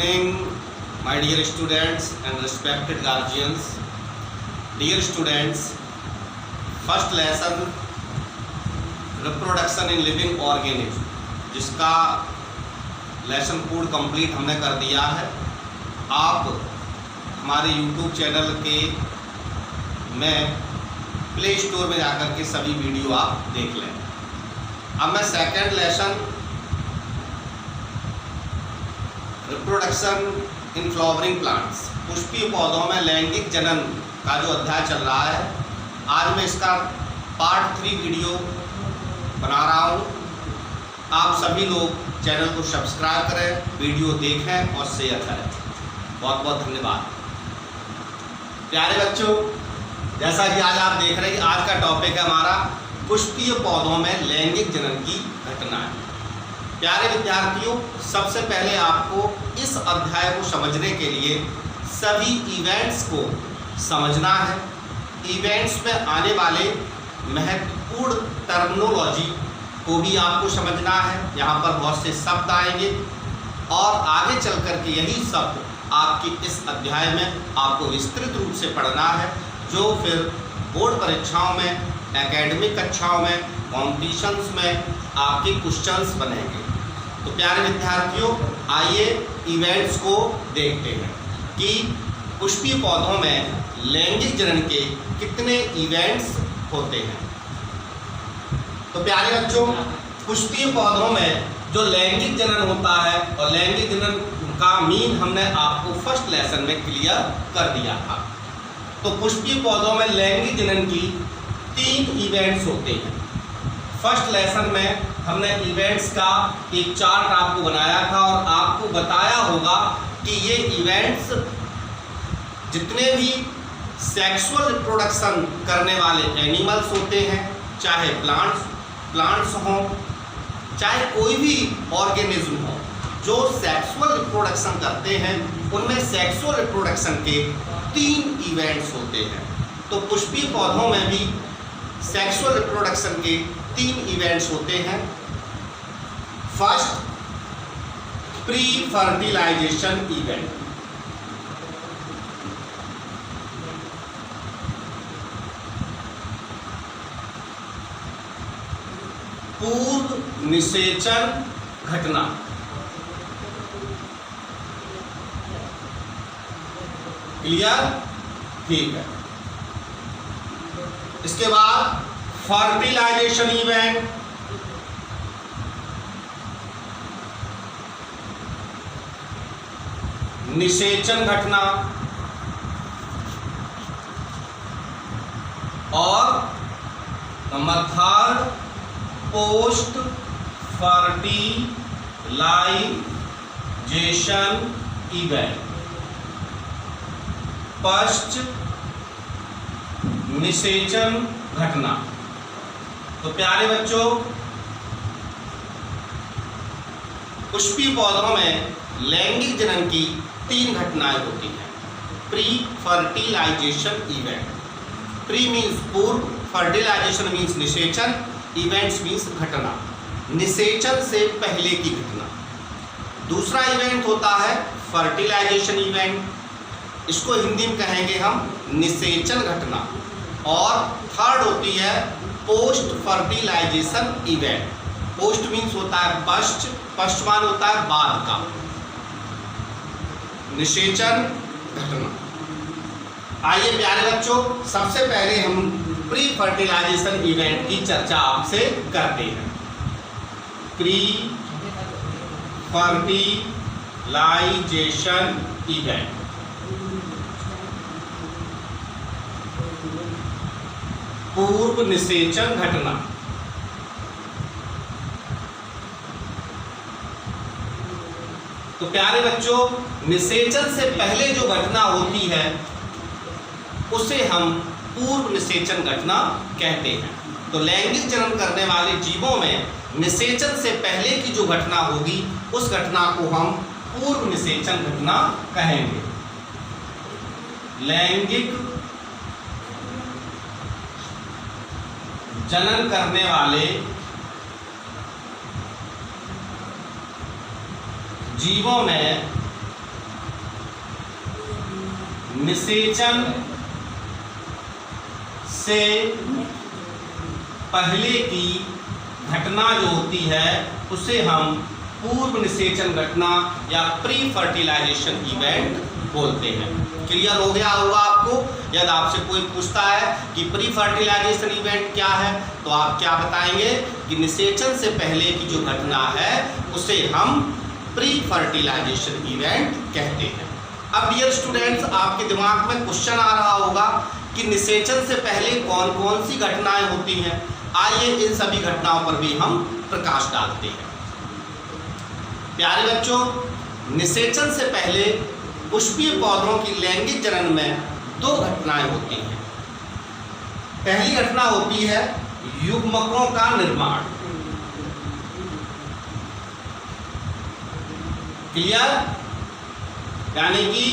evening, my dear students and respected guardians. Dear students, first lesson reproduction in living organism, जिसका lesson code complete हमने कर दिया है। आप हमारे YouTube चैनल के में प्ले स्टोर में जाकर के सभी वीडियो आप देख लें। अब मैं second lesson reproduction in flowering plants, पुष्पीय पौधों में लैंगिक जनन का जो अध्याय चल रहा है, आज मैं इसका पार्ट 3 वीडियो बना रहा हूँ। आप सभी लोग चैनल को सब्सक्राइब करें, वीडियो देखें और शेयर करें। बहुत बहुत धन्यवाद। प्यारे बच्चों, जैसा कि आज आप देख रहे हैं, आज का टॉपिक है हमारा पुष्पीय पौधों में लैंगिक जनन की घटनाएं। प्यारे विद्यार्थियों, सबसे पहले आपको इस अध्याय को समझने के लिए सभी इवेंट्स को समझना है। इवेंट्स में आने वाले महत्वपूर्ण टर्मिनोलॉजी को भी आपको समझना है। यहाँ पर बहुत से शब्द आएंगे और आगे चल कर के यही शब्द आपकी इस अध्याय में आपको विस्तृत रूप से पढ़ना है, जो फिर बोर्ड परीक्षाओं में, एकेडमिक कक्षाओं में, कॉम्पिटिशन्स में आपके क्वेश्चंस बनेंगे। तो प्यारे विद्यार्थियों, आइए इवेंट्स को देखते हैं कि पुष्पीय पौधों में लैंगिक जनन के कितने इवेंट्स होते हैं। तो प्यारे बच्चों, पुष्पीय पौधों में जो लैंगिक जनन होता है, और लैंगिक जनन का मीन हमने आपको फर्स्ट लेसन में क्लियर कर दिया था। तो पुष्पीय पौधों में लैंगिक जनन की 3 इवेंट्स होते हैं। फर्स्ट लेसन में हमने इवेंट्स का एक चार्ट आपको बनाया था और आपको बताया होगा कि ये इवेंट्स जितने भी सेक्सुअल रिप्रोडक्शन करने वाले एनिमल्स होते हैं, चाहे प्लांट्स हों, चाहे कोई भी ऑर्गेनिज्म हो जो सेक्सुअल रिप्रोडक्शन करते हैं, उनमें सेक्सुअल रिप्रोडक्शन के 3 इवेंट्स होते हैं। तो पुष्पीय पौधों में भी सेक्सुअल रिप्रोडक्शन के 3 इवेंट्स होते हैं। First, pre fertilisation event. पूर्व निषेचन घटना। क्लियर? ठीक है। इसके बाद फर्टिलाइजेशन इवेंट, निषेचन घटना, और नंबर 3 पोस्ट फर्टिलाइजेशन इवेंट, पश्च निषेचन घटना। तो प्यारे बच्चों, पुष्पीय पौधों में लैंगिक जनन की 3 घटनाएं होती हैं। Pre fertilisation event, pre means पूर्व, फर्टिलाइजेशन मीन्स निषेचन, इवेंट्स मीन्स घटना, निषेचन से पहले की घटना। दूसरा इवेंट होता है फर्टिलाइजेशन इवेंट, इसको हिंदी में कहेंगे हम निषेचन घटना। और थर्ड होती है post fertilisation event. Post means होता है पश्च, पश्च मान होता है बाद का, निषेचन घटना। आइए प्यारे बच्चों, सबसे पहले हम प्री फर्टिलाइजेशन इवेंट की चर्चा आपसे करते हैं। प्री फर्टिलाइजेशन इवेंट, पूर्व निषेचन घटना। तो प्यारे बच्चों, निषेचन से पहले जो घटना होती है उसे हम पूर्व निषेचन घटना कहते हैं। तो लैंगिक जनन करने वाले जीवों में निषेचन से पहले की जो घटना होगी, उस घटना को हम पूर्व निषेचन घटना कहेंगे। लैंगिक जनन करने वाले जीवों में निषेचन से पहले की घटना जो होती है उसे हम पूर्व निषेचन घटना या प्री फर्टिलाइजेशन इवेंट बोलते हैं। क्लियर हो गया होगा आपको। यदि आपसे कोई पूछता है कि प्री फर्टिलाइजेशन इवेंट क्या है तो आप क्या बताएंगे कि निषेचन से पहले की जो घटना है उसे हम प्री फर्टिलाइजेशन इवेंट कहते हैं। अब डियर स्टूडेंट्स, आपके दिमाग में क्वेश्चन आ रहा होगा कि निषेचन से पहले कौन कौन सी घटनाएं होती हैं। आइए इन सभी घटनाओं पर भी हम प्रकाश डालते हैं। प्यारे बच्चों, निषेचन से पहले पुष्पीय पौधों की लैंगिक जनन में दो घटनाएं होती हैं। पहली घटना होती है युग्मकों का निर्माण। क्लियर? यानी कि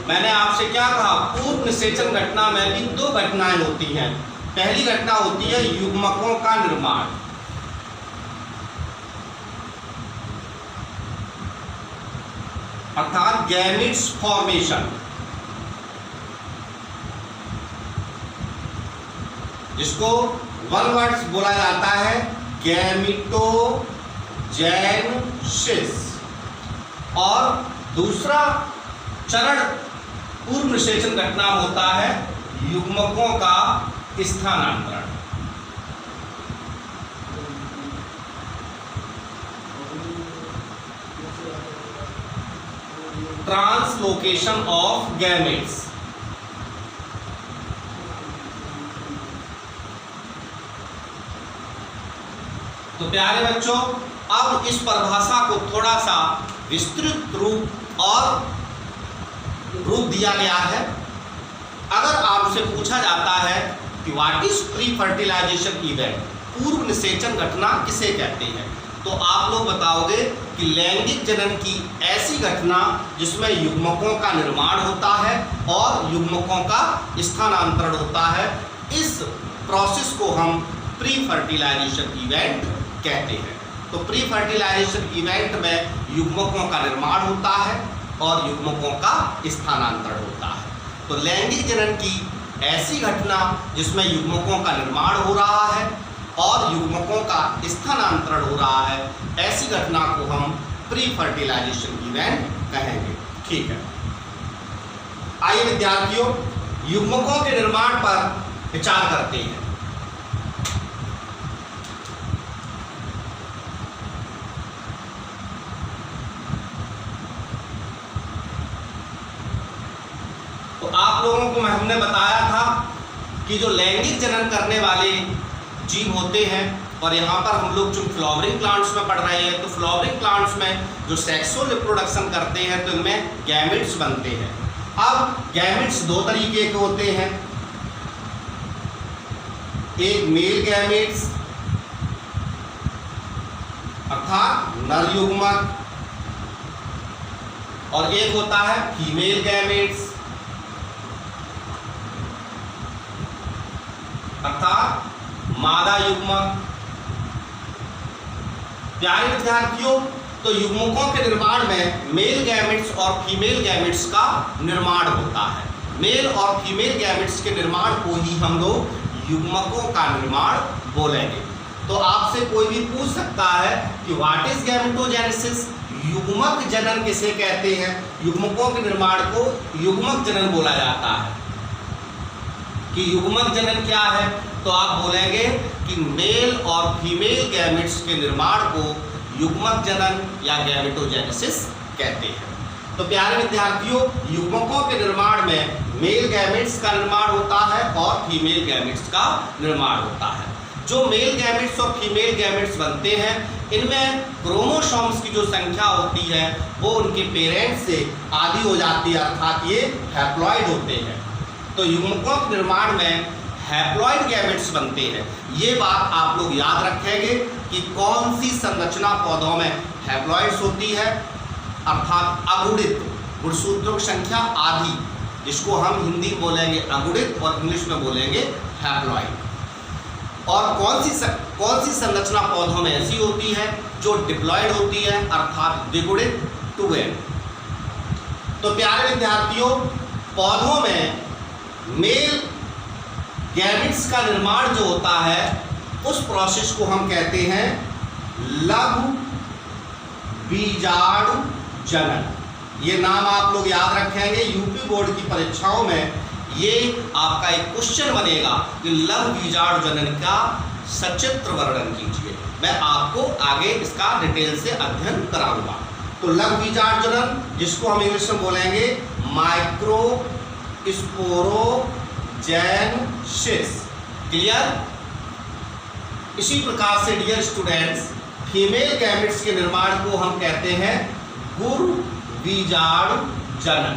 मैंने आपसे क्या कहा, पूर्व निषेचन घटना में भी दो घटनाएं होती हैं। पहली घटना होती है युग्मकों का निर्माण। अर्थात गैमेट्स फॉर्मेशन, जिसको वन वर्ड्स बोला जाता है गैमेटोजेनेसिस। और दूसरा चरण पूर्व निषेचन घटना होता है युग्मकों का स्थानांतरण। Translocation of gametes. तो प्यारे बच्चों, अब इस परिभाषा को थोड़ा सा विस्तृत रूप दिया गया है। अगर आपसे पूछा जाता है कि what is pre fertilisation event, पूर्व निषेचन घटना किसे कहते हैं, तो आप लोग बताओगे कि लैंगिक जनन की ऐसी घटना जिसमें युग्मकों का निर्माण होता है और युग्मकों का स्थानांतरण होता है, इस प्रोसेस को हम प्री फर्टिलाइजेशन इवेंट कहते हैं। तो प्री फर्टिलाइजेशन इवेंट में युग्मकों का निर्माण होता है और युग्मकों का स्थानांतरण होता है। तो लैंगिक जनन की ऐसी घटना जिसमें युग्मकों का निर्माण हो रहा है और युग्मकों का स्थानांतरण हो रहा है, ऐसी घटना को हम प्री फर्टिलाइजेशन इवेंट कहेंगे। ठीक है, आइए विद्यार्थियों, युग्मकों के निर्माण पर विचार करते हैं। तो आप लोगों को हमने बताया था कि जो लैंगिक जनन करने वाले जीव होते हैं, और यहाँ पर हम लोग जो फ्लावरिंग प्लांट्स में पढ़ रहे हैं, तो फ्लावरिंग प्लांट्स में जो सेक्सुअल रिप्रोडक्शन करते हैं तो इनमें गैमेट्स बनते हैं। अब गैमेट्स दो तरीके के होते हैं, एक मेल गैमेट्स अर्थात नर युग्मक, और एक होता है फीमेल गैमेट्स अर्थात मादा युग्मक। प्यारे विद्यार्थियों, तो युग्मकों के निर्माण में मेल गैमेट्स और फीमेल गैमेट्स का निर्माण होता है। मेल और फीमेल गैमेट्स के निर्माण को ही हम लोग युग्मकों का निर्माण बोलेंगे। तो आपसे कोई भी पूछ सकता है कि व्हाट इज गैमेटोजेनेसिस, युग्मक जनन किसे कहते हैं। युग्मकों के निर्माण को युग्मक जनन बोला जाता है। कि युग्मक जनन क्या है, तो आप बोलेंगे कि मेल और फीमेल गैमेट्स के निर्माण को युग्मक जनन या गैमेटोजेनेसिस कहते हैं। तो प्यारे विद्यार्थियों, युग्मकों के निर्माण में मेल गैमेट्स का निर्माण होता है और फीमेल गैमेट्स का निर्माण होता है। जो मेल गैमेट्स और फीमेल गैमेट्स बनते हैं, इनमें क्रोमोसोम्स की जो संख्या होती है वो उनके पेरेंट्स से आधी हो जाती है, अर्थात ये हैप्लॉइड होते हैं। तो युग्मकों के निर्माण में हैप्लॉइड गैमेट्स बनते हैं। ये बात आप लोग याद रखेंगे कि कौन सी संरचना पौधों में हैप्लॉइड्स होती है, अर्थात अगुणित, गुणसूत्रों की संख्या आधी, जिसको हम हिंदी में बोलेंगे अगुणित और इंग्लिश में बोलेंगे हैप्लॉइड। और कौन सी संरचना पौधों में ऐसी होती है जो डिप्लॉइड होती है, अर्थात द्विगुणित 2n। तो प्यारे विद्यार्थियों, पौधों में मेल गैमेट्स का निर्माण जो होता है उस प्रोसेस को हम कहते हैं लघु बीजाणु जनन। ये नाम आप लोग याद रखेंगे, यूपी बोर्ड की परीक्षाओं में ये आपका एक क्वेश्चन बनेगा कि लघु बीजाणु जनन का सचित्र वर्णन कीजिए। मैं आपको आगे इसका डिटेल से अध्ययन कराऊंगा। तो लघु बीजाणु जनन, जिसको हम इंग्लिश में बोलेंगे माइक्रो स्पोरोजेनेसिस। क्लियर? इसी प्रकार से डियर स्टूडेंट्स, फीमेल गैमेट्स के निर्माण को हम कहते हैं गुरु बीजाणु जनन,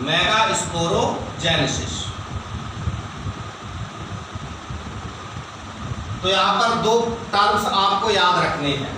मेगा स्पोरोजेनेसिस। तो यहां पर दो टर्म्स आपको याद रखने हैं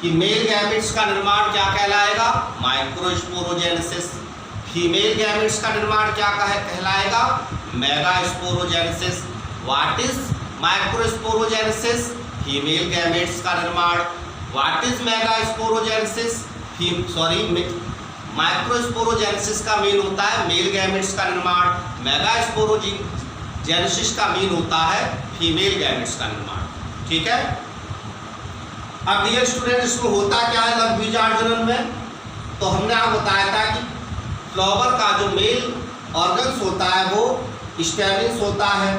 कि मेल गैमेट्स का निर्माण क्या कहलाएगा? माइक्रोस्पोरोजेनेसिस। फीमेल गैमेट्स का निर्माण क्या कहलाएगा? Mega sporogenesis. What is microsporogenesis? Female gametes का निर्माण। What is mega sporogenesis? Microsporogenesis का मीन होता है मेल गैमेट्स का निर्माण, मेगा स्पोरोजेनेसिस का मीन होता है फीमेल गैमेट्स का निर्माण। ठीक है? अब डियर स्टूडेंट, इसमें होता क्या है लघु बीजाणु जनन में? तो हमने आपको बताया था कि फ्लावर का जो मेल ऑर्गन्स होता है वो स्टैमेन्स होता है।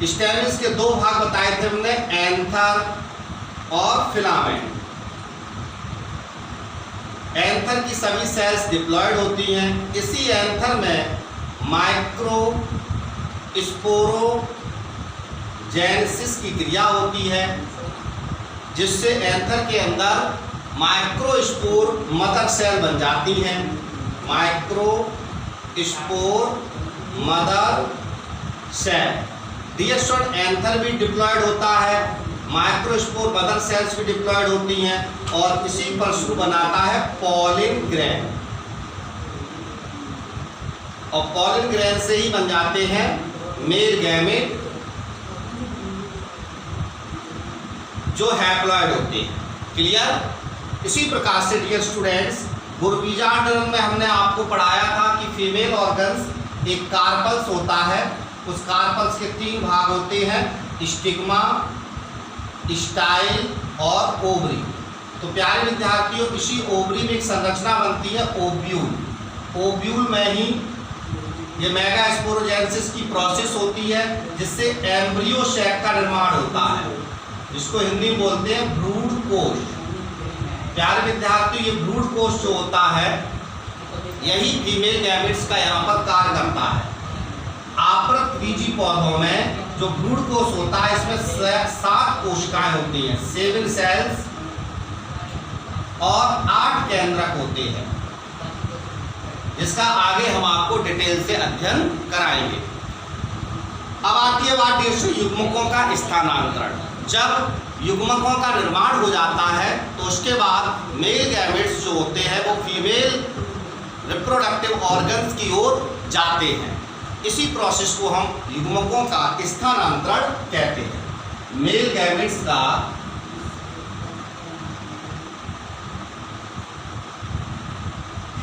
स्टैमेन्स के दो भाग बताए थे हमने, एंथर और फिलामेंट। एंथर की सभी सेल्स डिप्लॉयड होती हैं। इसी एंथर में माइक्रो स्पोरोजेनेसिस की क्रिया होती है, जिससे एंथर के अंदर माइक्रोस्पोर मदर सेल बन जाती हैं। Microspore mother cell. Dear student, anther भी डिप्लॉयड होता है, माइक्रोस्पोर मदर सेल्स भी डिप्लॉयड होती हैं, और इसी पर शुरू बनाता है पॉलिन ग्रेन, और पॉलिन ग्रेन से ही बन जाते हैं मेल गैमेट जो हैप्लॉयड होते हैं। क्लियर? इसी प्रकार से डियर स्टूडेंट्स, गुरु बीजाणु जनन में हमने आपको पढ़ाया था कि फीमेल ऑर्गन्स एक कार्पल्स होता है। उस कार्पल्स के तीन भाग होते हैं, स्टिग्मा, स्टाइल और ओवरी। तो प्यारे विद्यार्थियों, इसी ओवरी में एक संरचना बनती है ओव्यूल। ओव्यूल में ही ये मेगा स्पोरोजेनेसिस की प्रोसेस होती है, जिससे एम्ब्रियो सैक का निर्माण होता है, जिसको हिंदी में बोलते हैं भ्रूण कोश। प्यारे विद्यार्थियों, ये भ्रूण कोश जो होता है यही फीमेल गैमेट्स का यहाँ पर कार्य करता है। आवृतबीजी पौधों में जो भ्रूण कोश होता है, इसमें 7 कोशिकाएं होती हैं, 7 सेल्स, और 8 केंद्रक होते हैं, जिसका आगे हम आपको डिटेल से अध्ययन कराएंगे। अब आती है बात युग्मकों का स्थानांतरण। जब युग्मकों का निर्माण हो जाता है तो उसके बाद मेल गैमेट्स जो होते हैं वो फीमेल रिप्रोडक्टिव ऑर्गन्स की ओर जाते हैं। इसी प्रोसेस को हम युग्मकों का स्थानांतरण कहते हैं। मेल गैमेट्स का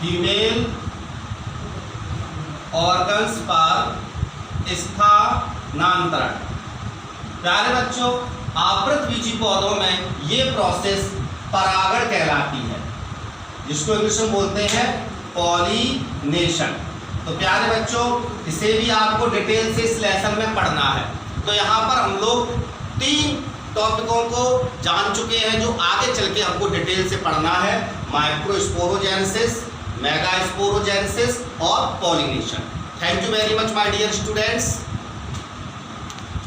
फीमेल ऑर्गन्स पर स्थानांतरण। प्यारे बच्चों, आवृतबीजी पौधों में ये प्रोसेस परागण कहलाती है, जिसको इंग्लिश में बोलते हैं पॉलिनेशन। तो प्यारे बच्चों, इसे भी आपको डिटेल से इस लेसन में पढ़ना है। तो यहाँ पर हम लोग 3 टॉपिकों को जान चुके हैं जो आगे चल के हमको डिटेल से पढ़ना है, माइक्रोस्पोरोजेनेसिस, मेगा स्पोरोजेनेसिस और pollination. Thank you very much my dear students.